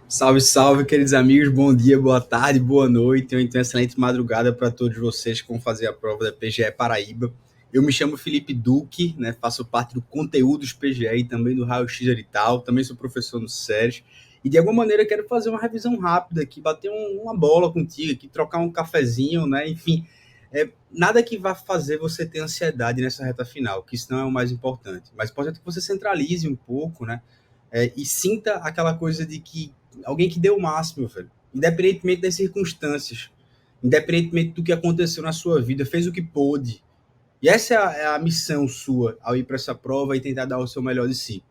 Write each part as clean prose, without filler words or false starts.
Salve, salve, queridos amigos. Bom dia, boa tarde, boa noite. Ou então, excelente madrugada para todos vocês que vão fazer a prova da PGE Paraíba. Eu me chamo Felipe Duque, né? Faço parte do Conteúdos PGE e também do Raio X Edital. Também sou professor no SERES. E de alguma maneira quero fazer uma revisão rápida aqui, bater uma bola contigo aqui, trocar um cafezinho, né? Enfim, nada que vá fazer você ter ansiedade nessa reta final, que isso não é o mais importante. Mas o importante é que você centralize um pouco, né? E sinta aquela coisa de que alguém que deu o máximo, velho. Independentemente das circunstâncias, independentemente do que aconteceu na sua vida, fez o que pôde. E essa é a missão sua ao ir para essa prova e tentar dar o seu melhor de si.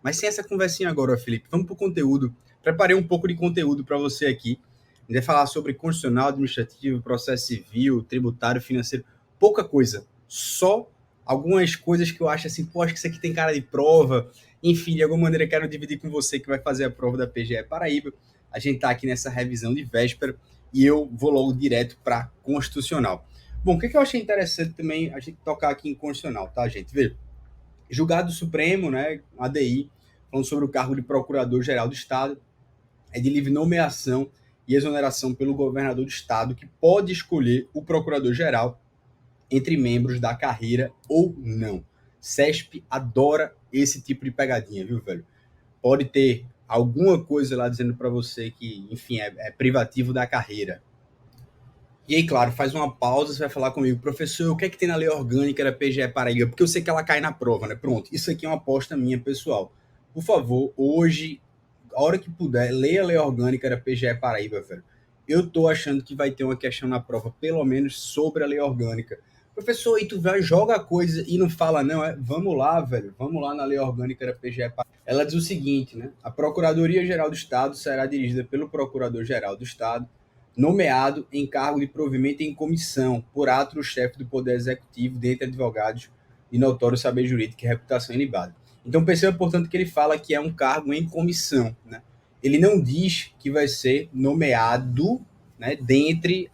Mas sem essa conversinha agora, Felipe, vamos para o conteúdo. Preparei um pouco de conteúdo para você aqui. A gente vai falar sobre constitucional, administrativo, processo civil, tributário, financeiro. Pouca coisa. Só algumas coisas que eu acho assim, pô, acho que isso aqui tem cara de prova. Enfim, de alguma maneira quero dividir com você que vai fazer a prova da PGE Paraíba. A gente está aqui nessa revisão de véspera e eu vou logo direto para constitucional. Bom, o que eu achei interessante também a gente tocar aqui em constitucional, tá, gente? Vê, julgado Supremo, né, ADI, falando sobre o cargo de Procurador-Geral do Estado, é de livre nomeação e exoneração pelo governador do Estado, que pode escolher o Procurador-Geral entre membros da carreira ou não. CESP adora esse tipo de pegadinha, viu, velho? Pode ter alguma coisa lá dizendo para você que, enfim, é privativo da carreira. E aí, claro, faz uma pausa, você vai falar comigo, professor, o que é que tem na lei orgânica da PGE Paraíba? Porque eu sei que ela cai na prova, né? Pronto, isso aqui é uma aposta minha, pessoal. Por favor, hoje, a hora que puder, leia a lei orgânica da PGE Paraíba, velho. Eu tô achando que vai ter uma questão na prova, pelo menos sobre a lei orgânica. Professor, e tu vai, joga a coisa e não fala, não, vamos lá, velho, vamos lá na lei orgânica da PGE Paraíba. Ela diz o seguinte, né? A Procuradoria-Geral do Estado será dirigida pelo Procurador-Geral do Estado, nomeado em cargo de provimento em comissão, por ato do chefe do Poder Executivo, dentre advogados de notório saber jurídico e reputação ilibada. Então, perceba, portanto, que ele fala que é um cargo em comissão. Né? Ele não diz que vai ser nomeado, né, dentre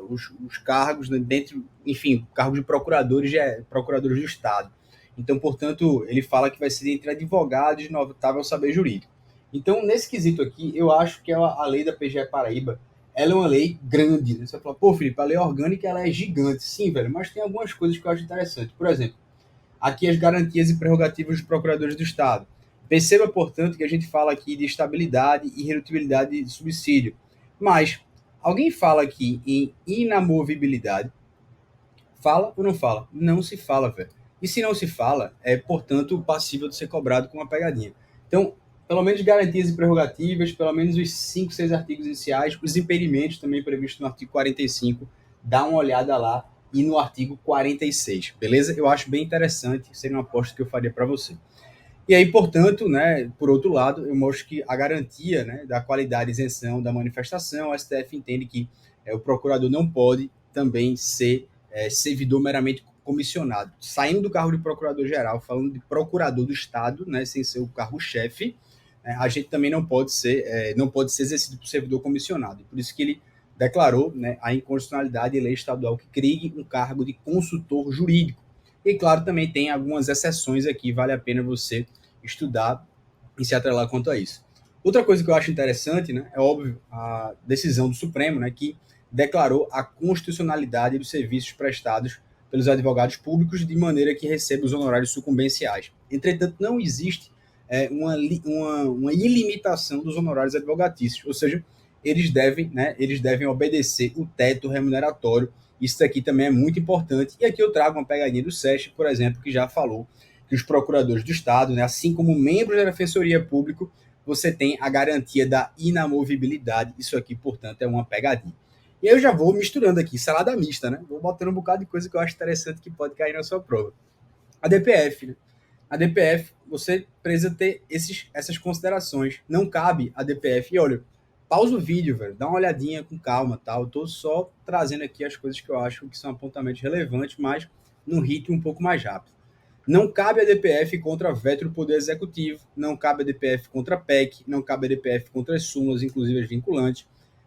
os cargos, né, dentre, enfim, cargos de procuradores do Estado. Então, portanto, ele fala que vai ser entre advogados de notável saber jurídico. Então, nesse quesito aqui, eu acho que a lei da PGE Paraíba ela é uma lei grande. Né? Você vai falar, pô, Felipe, a lei orgânica ela é gigante. Sim, velho, mas tem algumas coisas que eu acho interessante. Por exemplo, aqui as garantias e prerrogativas dos procuradores do Estado. Perceba, portanto, que a gente fala aqui de estabilidade e irredutibilidade de subsídio. Mas alguém fala aqui em inamovibilidade? Fala ou não fala? Não se fala, velho. E se não se fala, é, portanto, passível de ser cobrado com uma pegadinha. Então, pelo menos garantias e prerrogativas, pelo menos os 5, 6 artigos iniciais, os impedimentos também previstos no artigo 45, dá uma olhada lá e no artigo 46, beleza? Eu acho bem interessante, seria uma aposta que eu faria para você. E aí, portanto, né, por outro lado, eu mostro que a garantia, né, da qualidade e isenção da manifestação, o STF entende que o procurador não pode também ser servidor meramente comissionado. Saindo do cargo de procurador-geral, falando de procurador do Estado, né, sem ser o cargo-chefe, a gente também não pode ser exercido por servidor comissionado. Por isso que ele declarou, né, a inconstitucionalidade de lei estadual que crie um cargo de consultor jurídico. E, claro, também tem algumas exceções aqui, vale a pena você estudar e se atrelar quanto a isso. Outra coisa que eu acho interessante, né, é óbvio, a decisão do Supremo, né, que declarou a constitucionalidade dos serviços prestados pelos advogados públicos de maneira que receba os honorários sucumbenciais. Entretanto, não existe uma ilimitação dos honorários advogatícios, ou seja, eles devem obedecer o teto remuneratório. Isso aqui também é muito importante. E aqui eu trago uma pegadinha do SESC, por exemplo, que já falou que os procuradores do Estado, né, assim como membros da Defensoria Pública, você tem a garantia da inamovibilidade. Isso aqui, portanto, é uma pegadinha. E aí eu já vou misturando aqui, salada mista, né? Vou botando um bocado de coisa que eu acho interessante que pode cair na sua prova. A DPF, né? A DPF, você precisa ter essas considerações. Não cabe a DPF. E olha, pausa o vídeo, velho. Dá uma olhadinha com calma, tá? Eu tô só trazendo aqui as coisas que eu acho que são apontamentos relevantes, mas num ritmo um pouco mais rápido. Não cabe a DPF contra veto do Poder Executivo, não cabe a DPF contra a PEC, não cabe a DPF contra as súmulas, inclusive as vinculantes,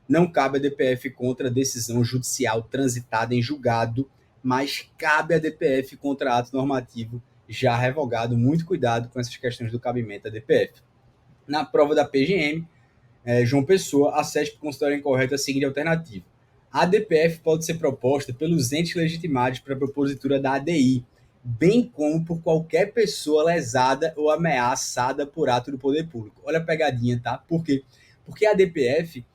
não cabe a DPF contra a decisão judicial transitada em julgado, mas cabe a DPF contra ato normativo já revogado. Muito cuidado com essas questões do cabimento da DPF. Na prova da PGM, João Pessoa, a CESP considera incorreta a seguinte alternativa. A ADPF pode ser proposta pelos entes legitimados para a propositura da ADI, bem como por qualquer pessoa lesada ou ameaçada por ato do poder público. Olha a pegadinha, tá? Por quê? Porque a DPF,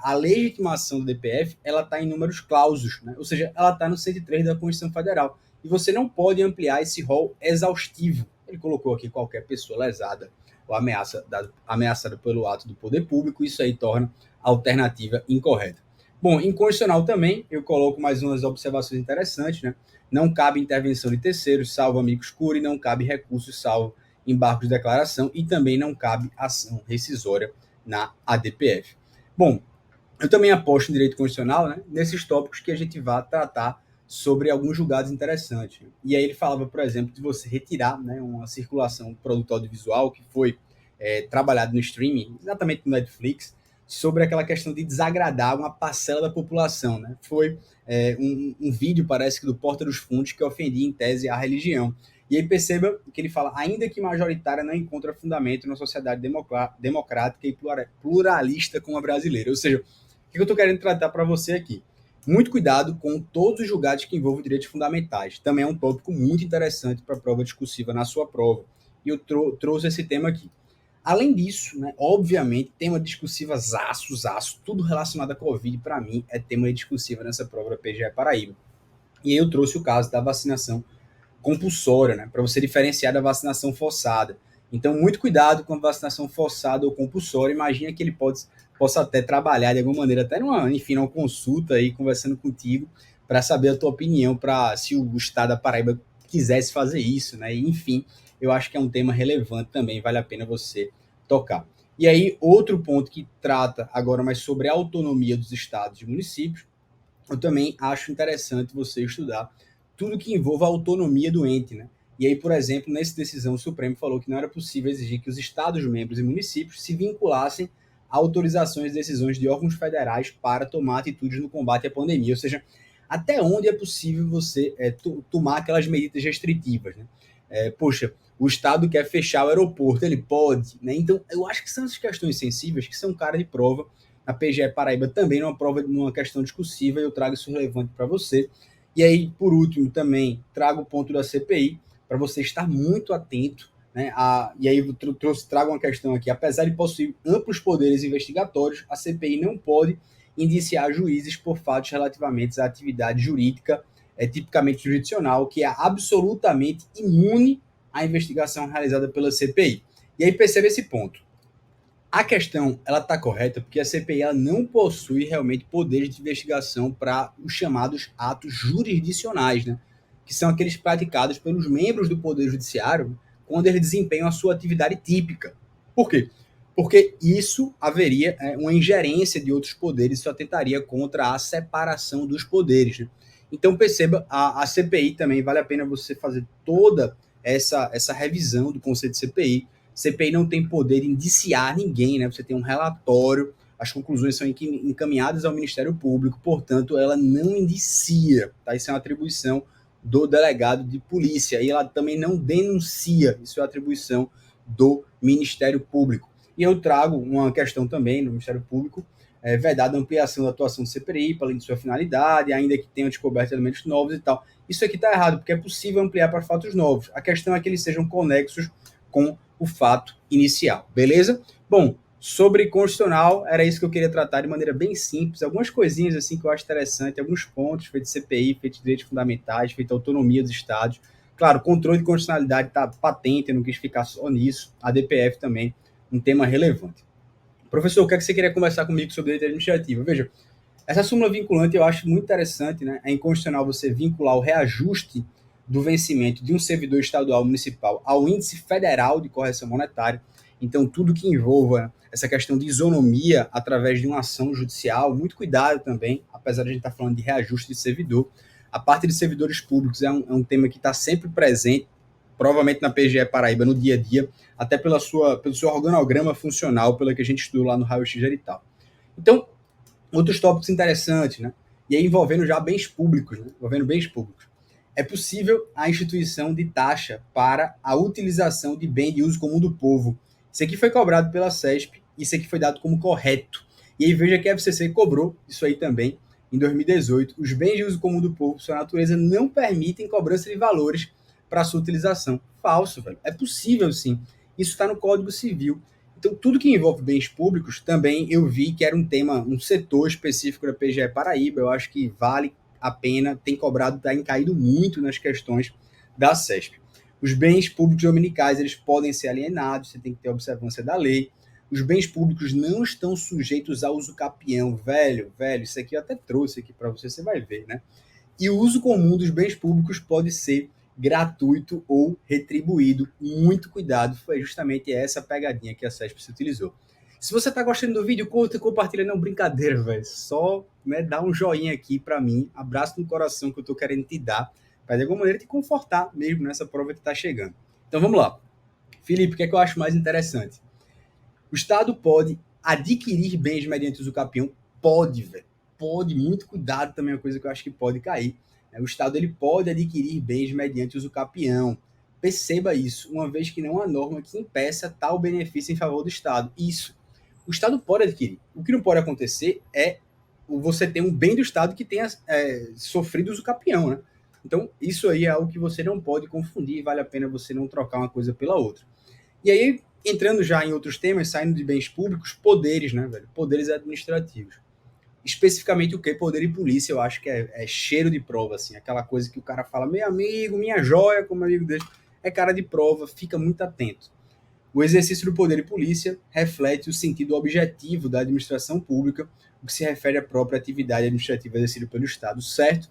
a legitimação do DPF, ela está em números clausos, né? Ou seja, ela está no 103 da Constituição Federal. E você não pode ampliar esse rol exaustivo. Ele colocou aqui qualquer pessoa lesada ou ameaçada pelo ato do poder público, isso aí torna a alternativa incorreta. Bom, inconstitucional também, eu coloco mais umas observações interessantes, né? Não cabe intervenção de terceiros, salvo amicus curiae, não cabe recurso, salvo embargos de declaração, e também não cabe ação rescisória na ADPF. Bom, eu também aposto em direito constitucional, né, nesses tópicos que a gente vai tratar sobre alguns julgados interessantes. E aí ele falava, por exemplo, de você retirar, né, uma circulação, um produto audiovisual que foi trabalhado no streaming, exatamente no Netflix, sobre aquela questão de desagradar uma parcela da população. Né? Foi um vídeo, parece que do Porta dos Fundos, que ofendia em tese a religião. E aí perceba que ele fala, ainda que majoritária não encontra fundamento na sociedade democrática e pluralista como a brasileira. Ou seja, o que eu estou querendo tratar para você aqui? Muito cuidado com todos os julgados que envolvem direitos fundamentais. Também é um tópico muito interessante para a prova discursiva na sua prova. E eu trouxe esse tema aqui. Além disso, né, obviamente, tema discursiva zaço, tudo relacionado à Covid, para mim, é tema discursiva nessa prova da PGE Paraíba. E aí eu trouxe o caso da vacinação compulsória, né, para você diferenciar da vacinação forçada. Muito cuidado com a vacinação forçada ou compulsória. Imagina que ele possa até trabalhar de alguma maneira, até numa consulta aí, conversando contigo, para saber a tua opinião, para se o Estado da Paraíba quisesse fazer isso, né? E, enfim, eu acho que é um tema relevante também, vale a pena você tocar. E aí, outro ponto que trata agora mais sobre a autonomia dos estados e municípios, eu também acho interessante você estudar tudo que envolva a autonomia do ente, né? E aí, por exemplo, nessa decisão, o Supremo falou que não era possível exigir que os estados membros e municípios se vinculassem a autorizações e decisões de órgãos federais para tomar atitudes no combate à pandemia, ou seja, até onde é possível você tomar aquelas medidas restritivas, né? Poxa, o Estado quer fechar o aeroporto, ele pode, né? Então, eu acho que são essas questões sensíveis que são cara de prova. A PGE Paraíba também numa prova, numa questão discursiva, eu trago isso relevante para você. E aí, por último, também trago o ponto da CPI, para você estar muito atento, né? E aí eu trago uma questão aqui, apesar de possuir amplos poderes investigatórios, a CPI não pode indiciar juízes por fatos relativamente à atividade jurídica, tipicamente jurisdicional, que é absolutamente imune à investigação realizada pela CPI. E aí percebe esse ponto. A questão, ela está correta porque a CPI ela não possui realmente poderes de investigação para os chamados atos jurisdicionais, né? Que são aqueles praticados pelos membros do Poder Judiciário quando eles desempenham a sua atividade típica. Por quê? Porque isso haveria uma ingerência de outros poderes, isso atentaria contra a separação dos poderes. Né? Então, perceba, a CPI também vale a pena você fazer toda essa revisão do conceito de CPI. CPI não tem poder de indiciar ninguém, né? Você tem um relatório, as conclusões são encaminhadas ao Ministério Público, portanto, ela não indicia, tá? Isso é uma atribuição do delegado de polícia, e ela também não denuncia, isso é atribuição do Ministério Público. E eu trago uma questão também no Ministério Público, vedada a ampliação da atuação do CPI, para além de sua finalidade, ainda que tenha descoberto elementos novos e tal. Isso aqui está errado, porque é possível ampliar para fatos novos. A questão é que eles sejam conexos com o fato inicial, beleza? Bom, sobre constitucional, era isso que eu queria tratar de maneira bem simples, algumas coisinhas assim que eu acho interessante, alguns pontos, feito CPI, feito direitos fundamentais, feito autonomia dos estados. Claro, controle de constitucionalidade está patente, eu não quis ficar só nisso. A DPF também, um tema relevante. Professor, o que é que você queria conversar comigo sobre direito administrativo? Veja, essa súmula vinculante eu acho muito interessante, né? É inconstitucional você vincular o reajuste do vencimento de um servidor estadual municipal ao índice federal de correção monetária. Então, tudo que envolva essa questão de isonomia através de uma ação judicial, muito cuidado também, apesar de a gente estar falando de reajuste de servidor. A parte de servidores públicos é um tema que está sempre presente, provavelmente na PGE Paraíba, no dia a dia, até pelo seu organograma funcional, pelo que a gente estudou lá no raio-x genital. Então, outros tópicos interessantes, né? E aí envolvendo já bens públicos, né? Envolvendo bens públicos. É possível a instituição de taxa para a utilização de bem de uso comum do povo. Isso aqui foi cobrado pela CESP isso aqui foi dado como correto. E aí veja que a FCC cobrou isso aí também em 2018. Os bens de uso comum do povo, por sua natureza, não permitem cobrança de valores para sua utilização. Falso, velho. É possível sim. Isso está no Código Civil. Então, tudo que envolve bens públicos, também eu vi que era um tema, um setor específico da PGE Paraíba. Eu acho que vale a pena, tem cobrado, tem caído muito nas questões da CESP. Os bens públicos dominicais, eles podem ser alienados, você tem que ter observância da lei. Os bens públicos não estão sujeitos a uso capião. Velho, isso aqui eu até trouxe aqui para você, você vai ver, né? E o uso comum dos bens públicos pode ser gratuito ou retribuído. Muito cuidado, foi justamente essa pegadinha que a CESP se utilizou. Se você está gostando do vídeo, curta e compartilha. Não, brincadeira, velho. Só, né, dá um joinha aqui para mim. Abraço no coração que eu estou querendo te dar, para de alguma maneira te confortar mesmo nessa prova que está chegando. Então vamos lá. Felipe, o que é que eu acho mais interessante? O Estado pode adquirir bens mediante uso capião? Pode, velho. Pode, muito cuidado também é uma coisa que eu acho que pode cair. O Estado ele pode adquirir bens mediante uso capião. Perceba isso, uma vez que não há norma que impeça tal benefício em favor do Estado. Isso. O Estado pode adquirir. O que não pode acontecer é você ter um bem do Estado que tenha sofrido uso capião, né? Então, isso aí é algo que você não pode confundir, vale a pena você não trocar uma coisa pela outra. E aí, entrando já em outros temas, saindo de bens públicos, poderes, né, velho? Poderes administrativos. Especificamente o que? Poder e polícia, eu acho que é cheiro de prova, assim. Aquela coisa que o cara fala, meu amigo, minha joia, como amigo dele. É cara de prova, fica muito atento. O exercício do poder e polícia reflete o sentido objetivo da administração pública, o que se refere à própria atividade administrativa exercida pelo Estado, certo?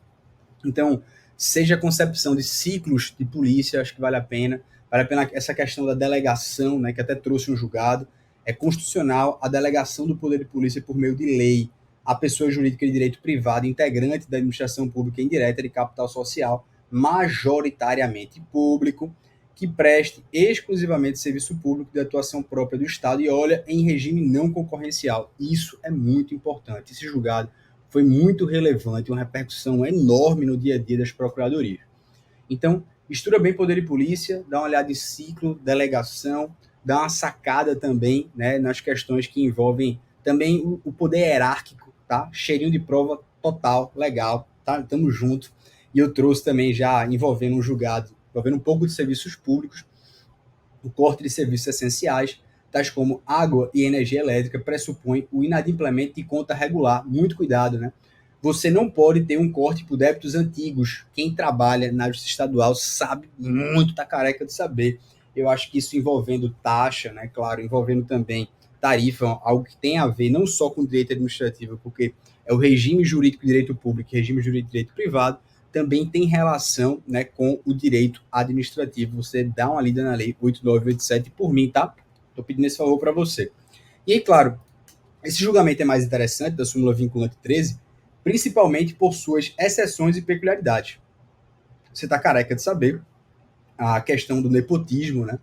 Então, seja a concepção de ciclos de polícia, acho que vale a pena. Vale a pena essa questão da delegação, né, que até trouxe um julgado. É constitucional a delegação do poder de polícia por meio de lei a pessoa jurídica de direito privado, integrante da administração pública indireta de capital social, majoritariamente público, que preste exclusivamente serviço público de atuação própria do Estado e olha em regime não concorrencial. Isso é muito importante. Esse julgado foi muito relevante, uma repercussão enorme no dia a dia das procuradorias. Então, estuda bem poder e polícia, dá uma olhada em ciclo, delegação, dá uma sacada também, né, nas questões que envolvem também o poder hierárquico, tá? Cheirinho de prova total, legal, tá? Tamo junto. E eu trouxe também já envolvendo um julgado, envolvendo um pouco de serviços públicos, o corte de serviços essenciais, tais como água e energia elétrica, pressupõe o inadimplemento de conta regular. Muito cuidado, né? Você não pode ter um corte por débitos antigos. Quem trabalha na justiça estadual sabe muito, tá careca de saber. Eu acho que isso envolvendo taxa, né? Claro, envolvendo também tarifa, algo que tem a ver não só com direito administrativo, porque é o regime jurídico de direito público e regime jurídico de direito privado, também tem relação, né, com o direito administrativo. Você dá uma lida na lei 8987 por mim, tá? Tô pedindo esse favor para você. E aí, claro, esse julgamento é mais interessante da súmula vinculante 13, principalmente por suas exceções e peculiaridades. Você está careca de saber a questão do nepotismo, né?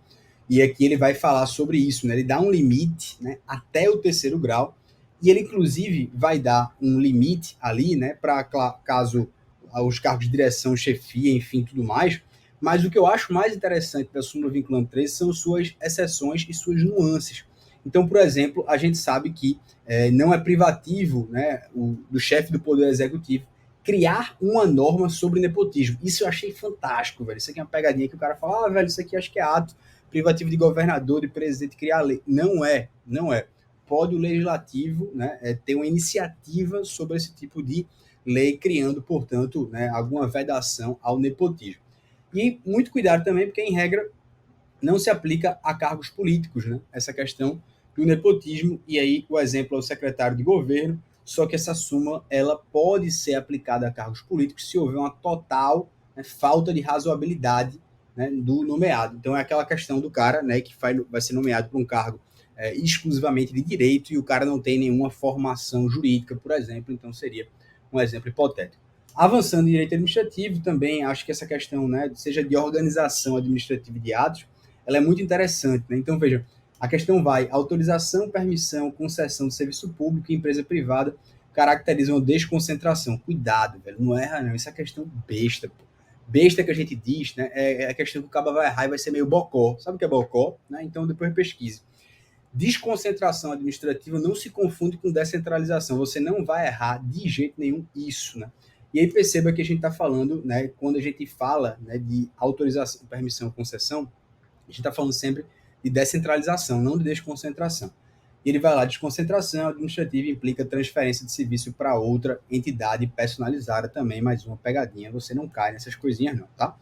E aqui ele vai falar sobre isso, né? Ele dá um limite, né, até o terceiro grau, e ele inclusive vai dar um limite ali, né, para caso os cargos de direção, chefia, enfim, tudo mais. Mas o que eu acho mais interessante da súmula vinculante 13 são suas exceções e suas nuances. Então, por exemplo, a gente sabe que não é privativo, né, do chefe do Poder Executivo criar uma norma sobre nepotismo. Isso eu achei fantástico, velho. Isso aqui é uma pegadinha que o cara fala, velho, isso aqui acho que é ato privativo de governador, de presidente criar lei. Não é, não é. Pode o legislativo, né, ter uma iniciativa sobre esse tipo de lei, criando, portanto, né, alguma vedação ao nepotismo. E muito cuidado também, porque, em regra, não se aplica a cargos políticos, né? Essa questão do nepotismo, e aí o exemplo é o secretário de governo, só que essa súmula ela pode ser aplicada a cargos políticos se houver uma total, né, falta de razoabilidade, né, do nomeado. Então é aquela questão do cara, né, que vai ser nomeado para um cargo exclusivamente de direito e o cara não tem nenhuma formação jurídica, por exemplo, então seria um exemplo hipotético. Avançando em direito administrativo, também acho que essa questão, né, seja de organização administrativa de atos, ela é muito interessante, né? Então, veja, a questão vai, autorização, permissão, concessão de serviço público e empresa privada caracterizam a desconcentração. Cuidado, velho, não erra não, isso é questão besta, pô. Besta que a gente diz, né, é a questão que o cabo vai errar e vai ser meio bocó. Sabe o que é bocó? Né? Então, depois pesquise. Desconcentração administrativa não se confunde com descentralização. Você não vai errar de jeito nenhum isso, né? E aí perceba que a gente está falando, né, quando a gente fala, né, de autorização, permissão, concessão, a gente está falando sempre de descentralização, não de desconcentração. E ele vai lá, desconcentração administrativa implica transferência de serviço para outra entidade personalizada também, mais uma pegadinha, você não cai nessas coisinhas não, tá?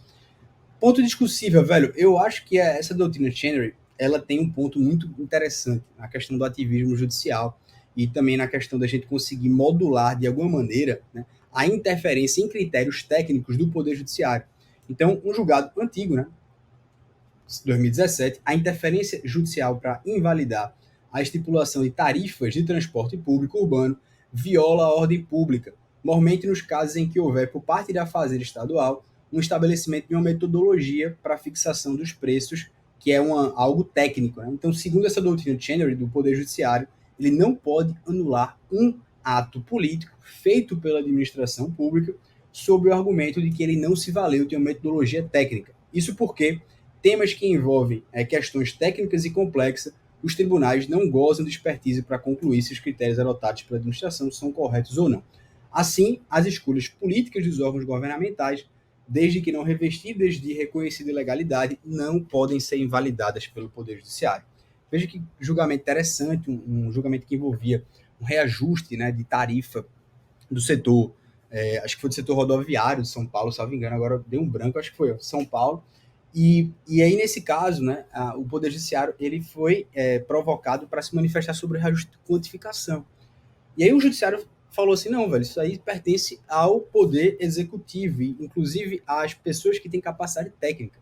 Ponto discussível, velho, eu acho que essa doutrina Chenery, ela tem um ponto muito interessante na questão do ativismo judicial e também na questão da gente conseguir modular de alguma maneira, né, a interferência em critérios técnicos do Poder Judiciário. Então, um julgado antigo, né, 2017, a interferência judicial para invalidar a estipulação de tarifas de transporte público urbano viola a ordem pública, normalmente nos casos em que houver por parte da Fazenda Estadual um estabelecimento de uma metodologia para a fixação dos preços, que é algo técnico. Né? Então, segundo essa doutrina Chenery do Poder Judiciário, ele não pode anular um ato político feito pela administração pública sob o argumento de que ele não se valeu de uma metodologia técnica. Isso porque temas que envolvem questões técnicas e complexas, os tribunais não gozam de expertise para concluir se os critérios adotados pela administração são corretos ou não. Assim, as escolhas políticas dos órgãos governamentais, desde que não revestidas de reconhecida legalidade, não podem ser invalidadas pelo Poder Judiciário. Veja que julgamento interessante, um julgamento que envolvia um reajuste, né, de tarifa do setor, acho que foi do setor rodoviário de São Paulo, se não me engano, agora deu um branco, acho que foi São Paulo. E aí, nesse caso, né, o Poder Judiciário ele foi provocado para se manifestar sobre reajuste de quantificação. E aí o Judiciário falou assim, não, velho, isso aí pertence ao Poder Executivo, e inclusive às pessoas que têm capacidade técnica.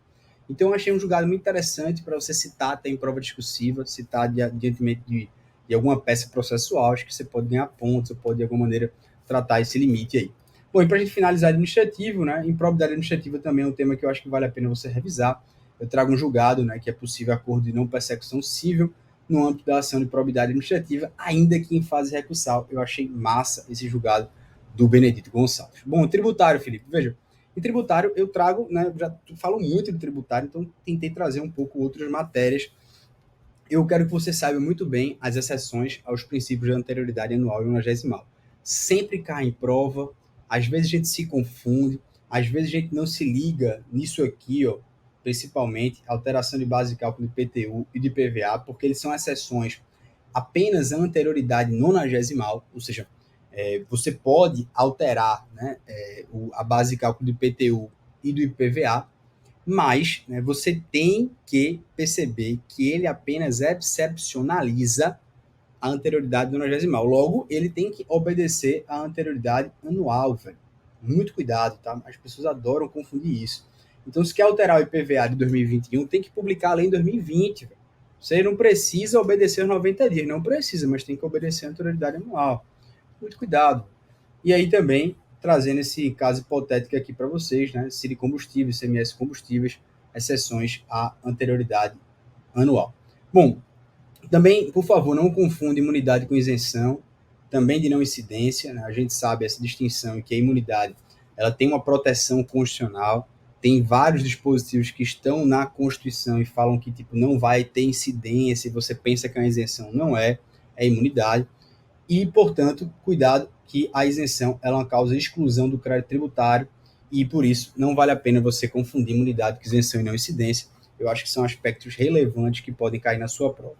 Então eu achei um julgado muito interessante para você citar até em prova discursiva, citar diante de alguma peça processual, acho que você pode ganhar pontos, ou pode de alguma maneira tratar esse limite aí. Bom, e para a gente finalizar administrativo, né, improbidade administrativa também é um tema que eu acho que vale a pena você revisar. Eu trago um julgado, né, que é possível acordo de não persecução cível no âmbito da ação de probidade administrativa, ainda que em fase recursal. Eu achei massa esse julgado do Benedito Gonçalves. Bom, tributário, Felipe, veja, em tributário eu trago, né, já falo muito de tributário, então tentei trazer um pouco outras matérias. Eu quero que você saiba muito bem as exceções aos princípios de anterioridade anual e nonagesimal. Sempre cai em prova, às vezes a gente se confunde, às vezes a gente não se liga nisso aqui, ó, principalmente alteração de base de cálculo de PTU e de PVA, porque eles são exceções apenas à anterioridade nonagesimal, ou seja, você pode alterar, né, a base de cálculo de PTU e do IPVA, mas, né, você tem que perceber que ele apenas excepcionaliza a anterioridade nonagesimal. Logo, ele tem que obedecer à anterioridade anual, velho. Muito cuidado, tá? As pessoas adoram confundir isso. Então, se quer alterar o IPVA de 2021, tem que publicar a lei em 2020, velho. Você não precisa obedecer aos 90 dias. Não precisa, mas tem que obedecer à anterioridade anual. Muito cuidado. E aí também, trazendo esse caso hipotético aqui para vocês, né? CIRI Combustíveis, CMS Combustíveis, exceções à anterioridade anual. Bom, também, por favor, não confunda imunidade com isenção, também de não incidência, né? A gente sabe essa distinção, que a imunidade ela tem uma proteção constitucional, tem vários dispositivos que estão na Constituição e falam que tipo, não vai ter incidência, e você pensa que é uma isenção, não é imunidade. E, portanto, cuidado que a isenção ela é uma causa de exclusão do crédito tributário e, por isso, não vale a pena você confundir imunidade com isenção e não incidência. Eu acho que são aspectos relevantes que podem cair na sua prova.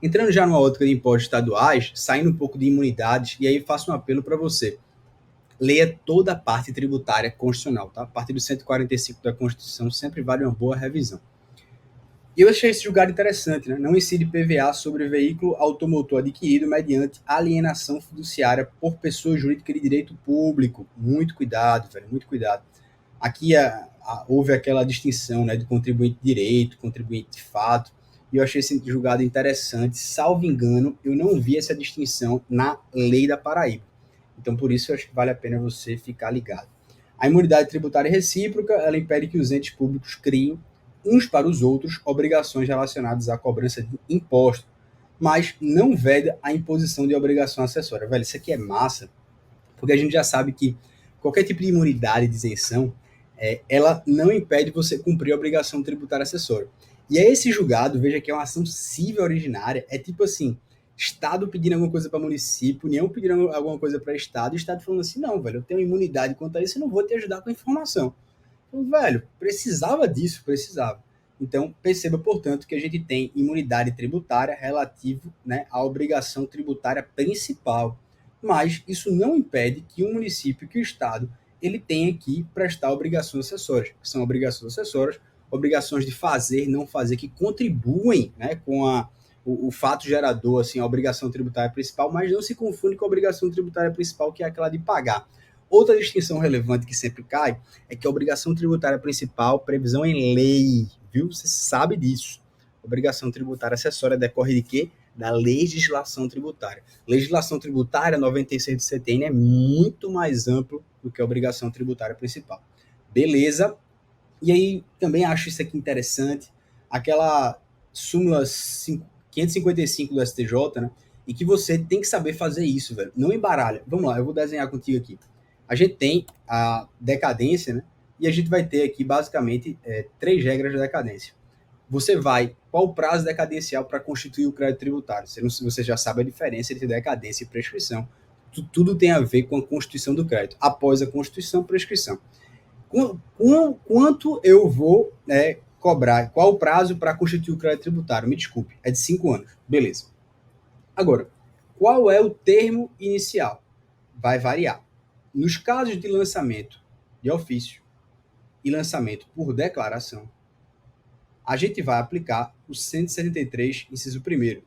Entrando já numa ótica de impostos estaduais, saindo um pouco de imunidades, e aí faço um apelo para você. Leia toda a parte tributária constitucional, tá? A partir do 145 da Constituição sempre vale uma boa revisão. E eu achei esse julgado interessante, né? Não incide PVA sobre veículo automotor adquirido mediante alienação fiduciária por pessoa jurídica de direito público. Muito cuidado, velho, muito cuidado. Aqui houve aquela distinção, né, de contribuinte de direito, contribuinte de fato, e eu achei esse julgado interessante. Salvo engano, eu não vi essa distinção na lei da Paraíba. Então, por isso, eu acho que vale a pena você ficar ligado. A imunidade tributária recíproca, ela impede que os entes públicos criem uns para os outros obrigações relacionadas à cobrança de imposto, mas não veda a imposição de obrigação acessória. Velho, isso aqui é massa, porque a gente já sabe que qualquer tipo de imunidade de isenção, ela não impede você cumprir a obrigação tributária acessória. E aí esse julgado, veja que é uma ação civil originária, é tipo assim, Estado pedindo alguma coisa para município, União pedindo alguma coisa para Estado, e o Estado falando assim, não, velho, eu tenho imunidade quanto a isso, eu não vou te ajudar com a informação. Então, velho, precisava disso, precisava. Então, perceba, portanto, que a gente tem imunidade tributária relativo, né, à obrigação tributária principal. Mas isso não impede que o município, que o Estado, ele tenha que prestar obrigações acessórias, que são obrigações acessórias, obrigações de fazer, não fazer, que contribuem, né, com o fato gerador, assim, a obrigação tributária principal, mas não se confunde com a obrigação tributária principal, que é aquela de pagar. Outra distinção relevante que sempre cai é que a obrigação tributária principal, previsão em lei, viu? Você sabe disso. Obrigação tributária acessória decorre de quê? Da legislação tributária. Legislação tributária 96 do CTN é muito mais amplo do que a obrigação tributária principal. Beleza? E aí também acho isso aqui interessante, aquela súmula 555 do STJ, né? E que você tem que saber fazer isso, velho. Não embaralha. Vamos lá, eu vou desenhar contigo aqui. A gente tem a decadência, né? E a gente vai ter aqui basicamente três regras da decadência. Você vai, qual o prazo decadencial para constituir o crédito tributário? Você já sabe a diferença entre decadência e prescrição. Tudo tem a ver com a constituição do crédito. Após a constituição, prescrição. Quanto eu vou cobrar? Qual o prazo para constituir o crédito tributário? Me desculpe, é de 5 anos. Beleza. Agora, qual é o termo inicial? Vai variar. Nos casos de lançamento de ofício e lançamento por declaração, a gente vai aplicar o 173, inciso 1º.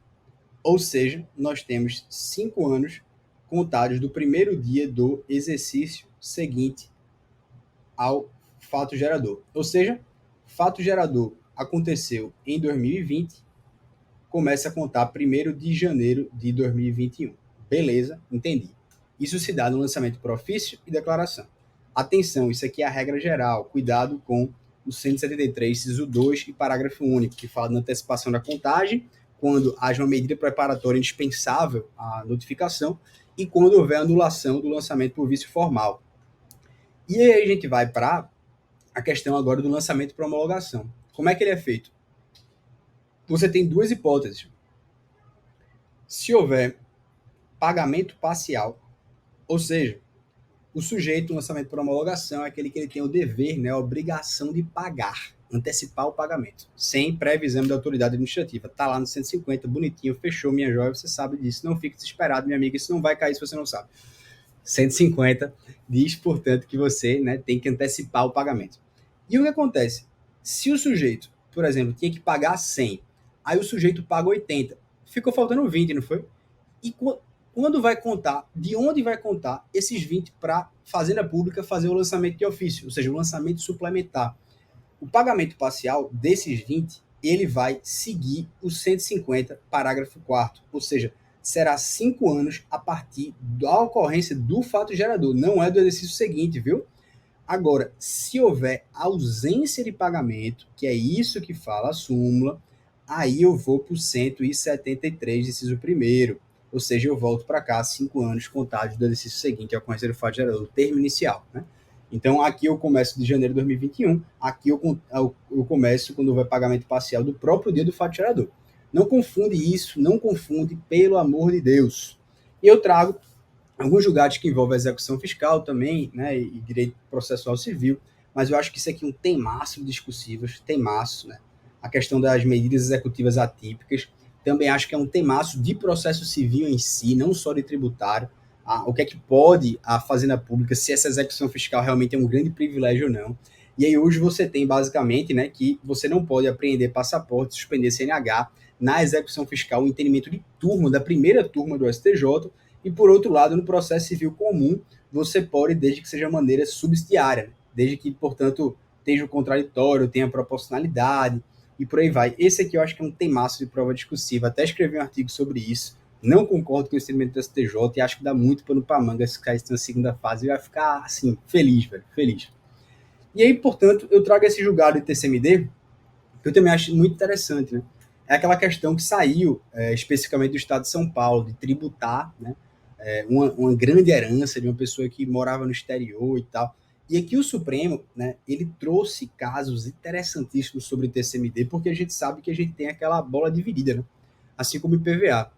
Ou seja, nós temos 5 anos contados do primeiro dia do exercício seguinte ao fato gerador. Ou seja, fato gerador aconteceu em 2020, começa a contar 1º de janeiro de 2021. Beleza, entendi. Isso se dá no lançamento por ofício e declaração. Atenção, isso aqui é a regra geral. Cuidado com o 173, inciso 2 e parágrafo único, que fala da antecipação da contagem, quando haja uma medida preparatória indispensável à notificação e quando houver anulação do lançamento por vício formal. E aí a gente vai para a questão agora do lançamento por homologação. Como é que ele é feito? Você tem duas hipóteses. Se houver pagamento parcial, ou seja, o sujeito no lançamento por homologação é aquele que ele tem o dever, né, a obrigação de pagar, antecipar o pagamento, sem prévio exame da autoridade administrativa. Tá lá no 150, bonitinho, fechou, minha joia, você sabe disso. Não fique desesperado, minha amiga, isso não vai cair se você não sabe. 150 diz, portanto, que você, né, tem que antecipar o pagamento. E o que acontece? Se o sujeito, por exemplo, tinha que pagar 100, aí o sujeito paga 80, ficou faltando 20, não foi? E quando vai contar, de onde vai contar esses 20 para a Fazenda Pública fazer o lançamento de ofício, ou seja, o lançamento suplementar? O pagamento parcial desses 20, ele vai seguir o 150, parágrafo 4º, ou seja, será 5 anos a partir da ocorrência do fato gerador, não é do exercício seguinte, viu? Agora, se houver ausência de pagamento, que é isso que fala a súmula, aí eu vou para o 173, inciso 1º, ou seja, eu volto para cá 5 anos contados do exercício seguinte, a ocorrência do fato gerador, o termo inicial, né? Então, aqui eu começo de janeiro de 2021, aqui eu começo quando houver pagamento parcial do próprio dia do fato gerador. Não confunde isso, não confunde, pelo amor de Deus. E eu trago alguns julgados que envolvem a execução fiscal também, né, e direito processual civil, mas eu acho que isso aqui é um temaço discussivas, temaço, né? A questão das medidas executivas atípicas, também acho que é um temaço de processo civil em si, não só de tributário, o que é que pode a Fazenda Pública, se essa execução fiscal realmente é um grande privilégio ou não. E aí hoje você tem basicamente, né, que você não pode apreender passaporte, suspender CNH na execução fiscal, o entendimento de turma, da primeira turma do STJ, e, por outro lado, no processo civil comum, você pode, desde que seja maneira subsidiária, né? Desde que, portanto, esteja o contraditório, tenha proporcionalidade, e por aí vai. Esse aqui eu acho que é um temaço de prova discursiva. Até escrevi um artigo sobre isso. Não concordo com o entendimento do STJ e acho que dá muito pano para manga se cair na segunda fase. E vai ficar, assim, feliz, velho, feliz. E aí, portanto, eu trago esse julgado de TCMD, que eu também acho muito interessante, né? É aquela questão que saiu especificamente do Estado de São Paulo, de tributar, né, uma grande herança de uma pessoa que morava no exterior e tal. E aqui o Supremo, né, ele trouxe casos interessantíssimos sobre TCMD, porque a gente sabe que a gente tem aquela bola dividida, né? Assim como o IPVA.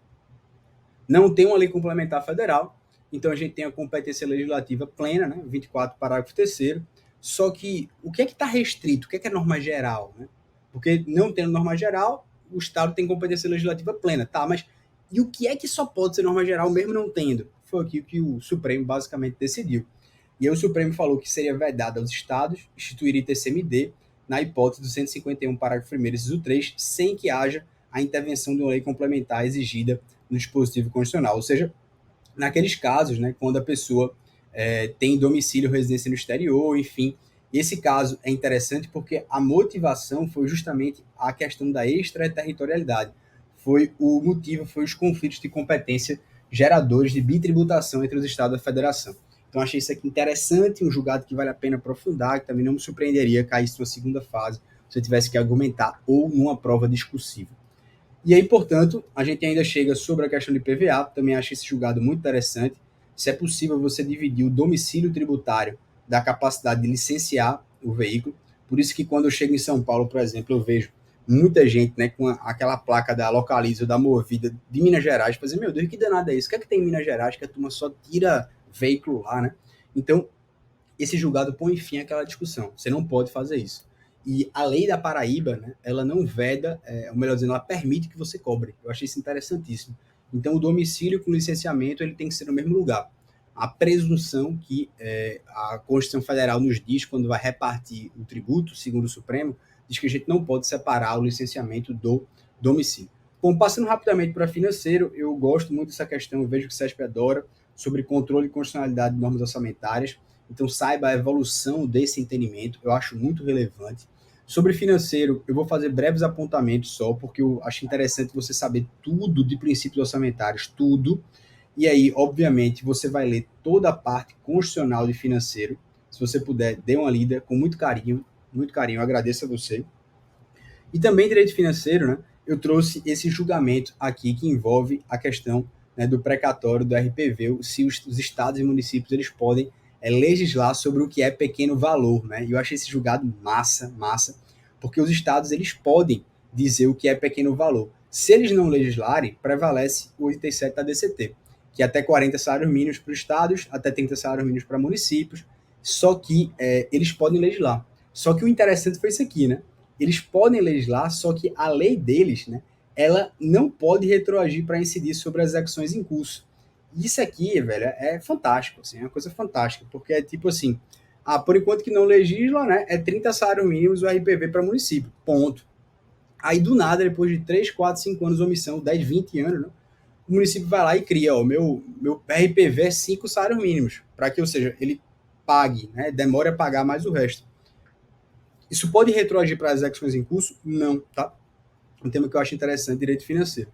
Não tem uma lei complementar federal, então a gente tem a competência legislativa plena, né, 24, parágrafo 3º, só que o que é que está restrito? O que é norma geral? Né? Porque não tendo norma geral, o Estado tem competência legislativa plena, tá? Mas e o que é que só pode ser norma geral mesmo não tendo? Foi aqui que o Supremo basicamente decidiu. E aí o Supremo falou que seria vedado aos estados instituir ITCMD na hipótese do 151, parágrafo 1º, inciso 3, sem que haja a intervenção de uma lei complementar exigida no dispositivo constitucional. Ou seja, naqueles casos, né, quando a pessoa tem domicílio ou residência no exterior, enfim. Esse caso é interessante porque a motivação foi justamente a questão da extraterritorialidade. Foi o motivo, foi os conflitos de competência geradores de bitributação entre os estados da federação. Então, achei isso aqui interessante, um julgado que vale a pena aprofundar, que também não me surpreenderia cair isso na segunda fase, se eu tivesse que argumentar, ou numa prova discursiva. E aí, portanto, a gente ainda chega sobre a questão de IPVA, também acho esse julgado muito interessante, se é possível você dividir o domicílio tributário da capacidade de licenciar o veículo. Por isso que quando eu chego em São Paulo, por exemplo, eu vejo muita gente, né, com aquela placa da Localiza ou da Movida de Minas Gerais, para dizer, meu Deus, que danado é isso? O que é que tem em Minas Gerais que a turma só tira veículo lá, né? Então, esse julgado põe fim àquela discussão. Você não pode fazer isso. E a lei da Paraíba, né, ela não veda, ou melhor dizendo, ela permite que você cobre. Eu achei isso interessantíssimo. Então, o domicílio com licenciamento ele tem que ser no mesmo lugar. A presunção que a Constituição Federal nos diz quando vai repartir o tributo, segundo o Supremo, diz que a gente não pode separar o licenciamento do domicílio. Bom, passando rapidamente para financeiro, eu gosto muito dessa questão, eu vejo que o SESP adora, sobre controle e constitucionalidade de normas orçamentárias. Então, saiba a evolução desse entendimento, eu acho muito relevante. Sobre financeiro, eu vou fazer breves apontamentos só, porque eu acho interessante você saber tudo de princípios orçamentários, tudo. E aí, obviamente, você vai ler toda a parte constitucional de financeiro. Se você puder, dê uma lida com muito carinho, eu agradeço a você. E também direito financeiro, né? Eu trouxe esse julgamento aqui que envolve a questão, né, do precatório do RPV, se os estados e municípios eles podem legislar sobre o que é pequeno valor, né? E eu achei esse julgado massa, porque os estados eles podem dizer o que é pequeno valor. Se eles não legislarem, prevalece o 87 da DCT, que é até 40 salários mínimos para os estados, até 30 salários mínimos para municípios, só que eles podem legislar. Só que o interessante foi isso aqui, né? Eles podem legislar, só que a lei deles, né, ela não pode retroagir para incidir sobre as execuções em curso. Isso aqui, velho, é fantástico, assim, é uma coisa fantástica, porque é tipo assim, por enquanto que não legisla, né, é 30 salários mínimos o RPV para município, ponto. Aí, do nada, depois de 3, 4, 5 anos de omissão, 10, 20 anos, né, o município vai lá e cria, ó, meu RPV é 5 salários mínimos, para que, ou seja, ele pague, né, demore a pagar mais o resto. Isso pode retroagir para as execuções em curso? Não, tá? Um tema que eu acho interessante, direito financeiro.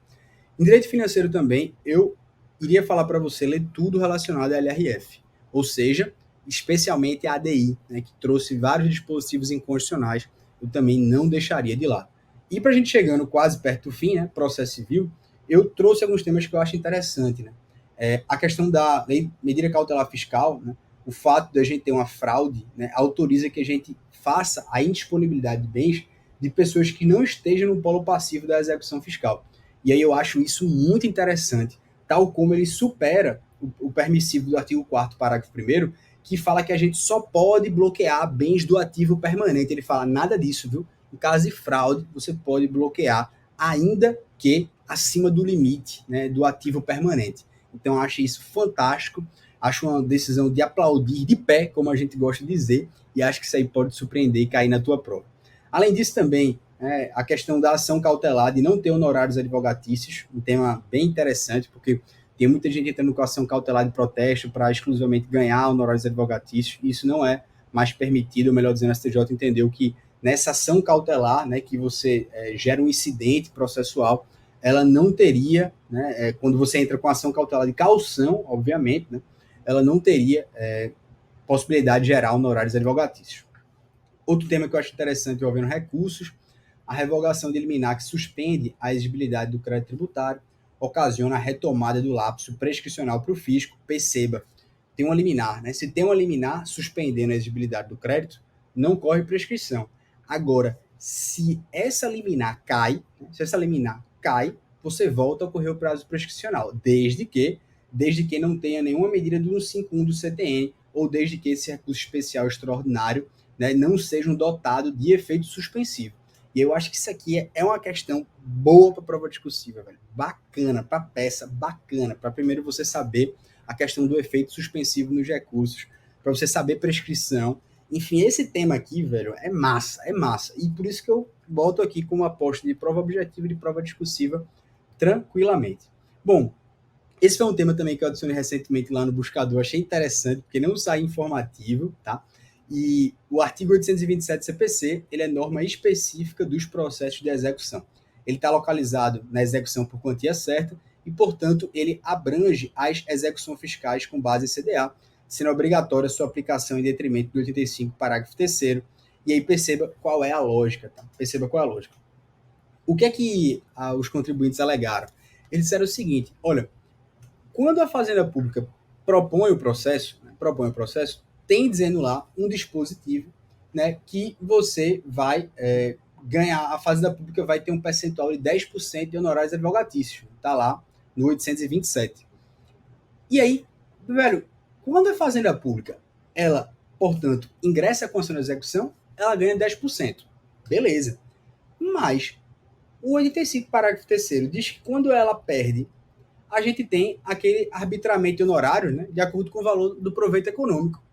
Em direito financeiro também, eu iria falar para você ler tudo relacionado à LRF, ou seja, especialmente a ADI, né, que trouxe vários dispositivos inconstitucionais, eu também não deixaria de lado. E para a gente chegando quase perto do fim, né, processo civil, eu trouxe alguns temas que eu acho interessante, né? A questão da lei, medida cautelar fiscal, né, o fato de a gente ter uma fraude, né, autoriza que a gente faça a indisponibilidade de bens de pessoas que não estejam no polo passivo da execução fiscal. E aí eu acho isso muito interessante, tal como ele supera o permissivo do artigo 4º, parágrafo 1º, que fala que a gente só pode bloquear bens do ativo permanente. Ele fala nada disso, viu? Em caso de fraude, você pode bloquear, ainda que acima do limite, né, do ativo permanente. Então, eu acho isso fantástico, acho uma decisão de aplaudir de pé, como a gente gosta de dizer, e acho que isso aí pode surpreender e cair na tua prova. Além disso, também, a questão da ação cautelar, de não ter honorários advogatícios, um tema bem interessante, porque tem muita gente entrando com ação cautelar de protesto para exclusivamente ganhar honorários advogatícios, e isso não é mais permitido, ou melhor dizendo, a STJ entendeu que nessa ação cautelar, né, que você gera um incidente processual, ela não teria, né, quando você entra com ação cautelar de caução, obviamente, né, ela não teria possibilidade de gerar honorários advogatícios. Outro tema que eu acho interessante envolvendo recursos, a revogação de liminar que suspende a exigibilidade do crédito tributário, ocasiona a retomada do lapso prescricional para o fisco. Perceba, tem uma liminar, né? Se tem uma liminar suspendendo a exigibilidade do crédito, não corre prescrição. Agora, se essa liminar cai, você volta a correr o prazo prescricional, desde que não tenha nenhuma medida do 151 do CTN ou desde que esse recurso especial extraordinário, né, não seja dotado de efeito suspensivo. E eu acho que isso aqui é uma questão boa para a prova discursiva, velho. Bacana, para peça, bacana, para primeiro você saber a questão do efeito suspensivo nos recursos, para você saber prescrição. Enfim, esse tema aqui, velho, é massa, é massa. E por isso que eu volto aqui com uma aposta de prova objetiva e de prova discursiva tranquilamente. Bom, esse foi um tema também que eu adicionei recentemente lá no buscador, achei interessante, porque não sai informativo, tá? E o artigo 827 CPC, ele é norma específica dos processos de execução. Ele está localizado na execução por quantia certa e, portanto, ele abrange as execuções fiscais com base em CDA, sendo obrigatória sua aplicação em detrimento do 85, parágrafo 3º. E aí perceba qual é a lógica, tá? Perceba qual é a lógica. O que é que os contribuintes alegaram? Eles disseram o seguinte, olha, quando a Fazenda Pública propõe o processo, tem dizendo lá um dispositivo, né, que você vai ganhar, a Fazenda Pública vai ter um percentual de 10% de honorários advogatícios. Está lá no 827. E aí, velho, quando a Fazenda Pública, ela, portanto, ingressa com a ação de execução, ela ganha 10%. Beleza. Mas o 85, parágrafo 3º, diz que quando ela perde, a gente tem aquele arbitramento de honorários, né, de acordo com o valor do proveito econômico.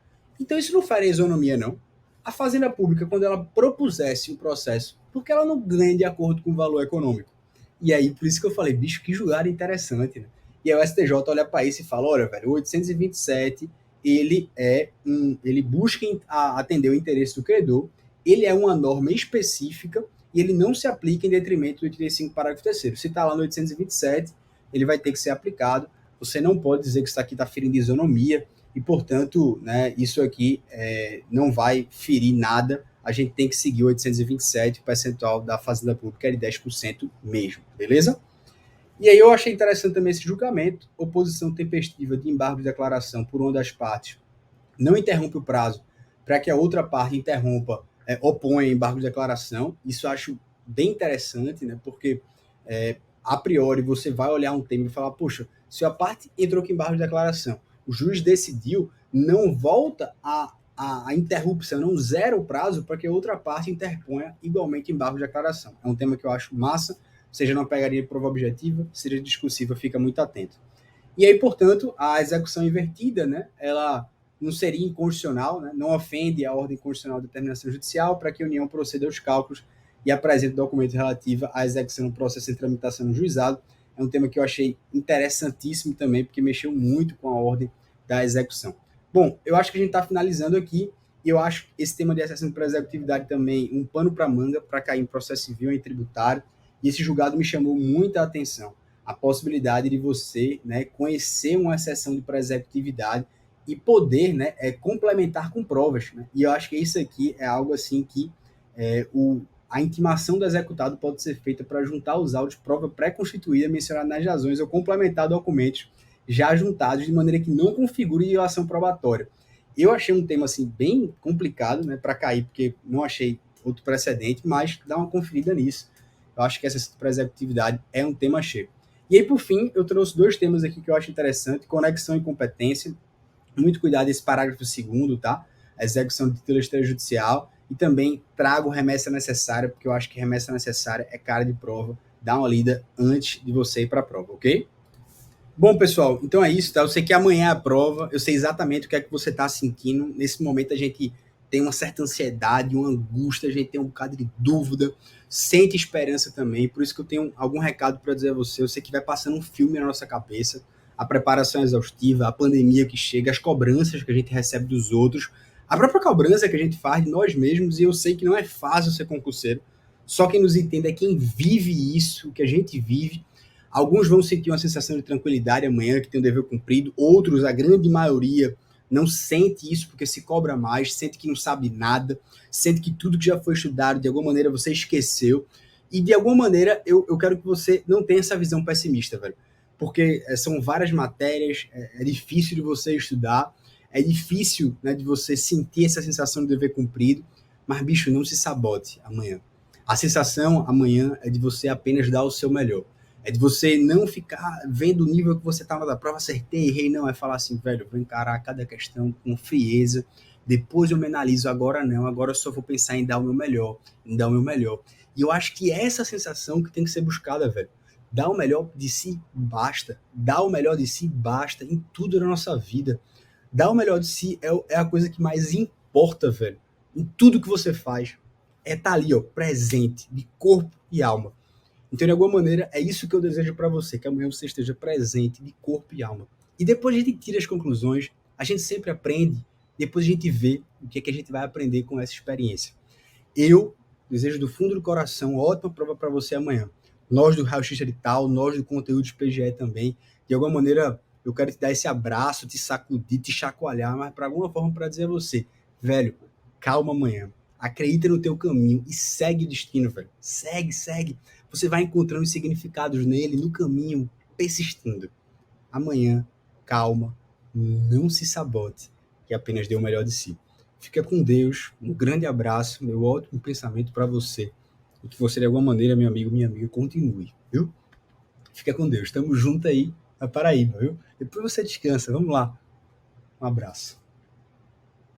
Então isso não faria isonomia, não. A Fazenda Pública, quando ela propusesse um processo, por que ela não ganha de acordo com o valor econômico? E aí, por isso que eu falei, bicho, que julgado interessante, né? E aí o STJ olha para isso e fala, olha, velho, o 827, ele busca atender o interesse do credor, ele é uma norma específica e ele não se aplica em detrimento do 85, parágrafo 3º. Se está lá no 827, ele vai ter que ser aplicado. Você não pode dizer que isso aqui está ferindo isonomia e, portanto, né, isso aqui não vai ferir nada. A gente tem que seguir o 827, o percentual da Fazenda Pública é de 10% mesmo, beleza? E aí eu achei interessante também esse julgamento, oposição tempestiva de embargo de declaração por uma das partes não interrompe o prazo para que a outra parte interrompa, oponha embargo de declaração. Isso eu acho bem interessante, né, porque a priori você vai olhar um tema e falar, poxa, se a parte entrou com embargo de declaração, o juiz decidiu, não volta a interrupção, não zera o prazo para que a outra parte interponha igualmente embargo de declaração. É um tema que eu acho massa, seja não pegaria prova objetiva, seja discursiva, fica muito atento. E aí, portanto, a execução invertida, né, ela não seria inconstitucional, né, não ofende a ordem constitucional de determinação judicial para que a União proceda aos cálculos e apresente documento relativo à execução do processo em tramitação no juizado. É um tema que eu achei interessantíssimo também, porque mexeu muito com a ordem da execução. Bom, eu acho que a gente está finalizando aqui, e eu acho que esse tema de exceção de pré-executividade também, um pano para manga para cair em processo civil e em tributário, e esse julgado me chamou muita atenção. A possibilidade de você, né, conhecer uma exceção de pré-executividade e poder, né, complementar com provas. Né? E eu acho que isso aqui é algo assim que a intimação do executado pode ser feita para juntar os autos de prova pré-constituída mencionada nas razões ou complementar documentos já juntados de maneira que não configure violação probatória. Eu achei um tema assim bem complicado, né, para cair, porque não achei outro precedente, mas dá uma conferida nisso. Eu acho que essa pré-executividade é um tema cheio. E aí, por fim, eu trouxe dois temas aqui que eu acho interessante: conexão e competência. Muito cuidado esse parágrafo 2º, tá? A execução de título extrajudicial. E também trago remessa necessária, porque eu acho que remessa necessária é cara de prova. Dá uma lida antes de você ir para a prova, ok? Bom, pessoal, então é isso, tá? Eu sei que amanhã é a prova, eu sei exatamente o que é que você está sentindo. Nesse momento a gente tem uma certa ansiedade, uma angústia, a gente tem um bocado de dúvida, sente esperança também, por isso que eu tenho algum recado para dizer a você. Eu sei que vai passando um filme na nossa cabeça, a preparação exaustiva, a pandemia que chega, as cobranças que a gente recebe dos outros, a própria cobrança que a gente faz de nós mesmos, e eu sei que não é fácil ser concurseiro, só quem nos entende é quem vive isso, que a gente vive. Alguns vão sentir uma sensação de tranquilidade amanhã, que tem um dever cumprido, outros, a grande maioria, não sente isso porque se cobra mais, sente que não sabe nada, sente que tudo que já foi estudado, de alguma maneira você esqueceu, e de alguma maneira eu quero que você não tenha essa visão pessimista, velho, porque são várias matérias, é difícil de você estudar, É difícil, né, de você sentir essa sensação de dever cumprido, mas, bicho, não se sabote amanhã. A sensação amanhã é de você apenas dar o seu melhor. É de você não ficar vendo o nível que você estava da prova, acertei, errei, não. É falar assim, velho, vou encarar cada questão com frieza, depois eu me analiso, agora não, agora eu só vou pensar em dar o meu melhor, em dar o meu melhor. E eu acho que é essa sensação que tem que ser buscada, velho. Dar o melhor de si, basta. Dar o melhor de si, basta, em tudo na nossa vida. Dar o melhor de si é a coisa que mais importa, velho. Em tudo que você faz. É estar ali, ó, presente, de corpo e alma. Então, de alguma maneira, é isso que eu desejo para você, que amanhã você esteja presente de corpo e alma. E depois a gente tira as conclusões, a gente sempre aprende, depois a gente vê o que é que a gente vai aprender com essa experiência. Eu desejo do fundo do coração ótima prova para você amanhã. Nós do Raio X Digital, nós do conteúdo de PGE também. De alguma maneira, eu quero te dar esse abraço, te sacudir, te chacoalhar, mas para alguma forma para dizer a você, velho, calma amanhã. Acredita no teu caminho e segue o destino, velho. Segue, segue. Você vai encontrando significados nele, no caminho, persistindo. Amanhã, calma, não se sabote, que apenas dê o melhor de si. Fica com Deus, um grande abraço, meu ótimo pensamento para você. E que você, de alguma maneira, meu amigo, minha amiga, continue, viu? Fica com Deus. Tamo junto aí na Paraíba, viu? Depois você descansa. Vamos lá. Um abraço.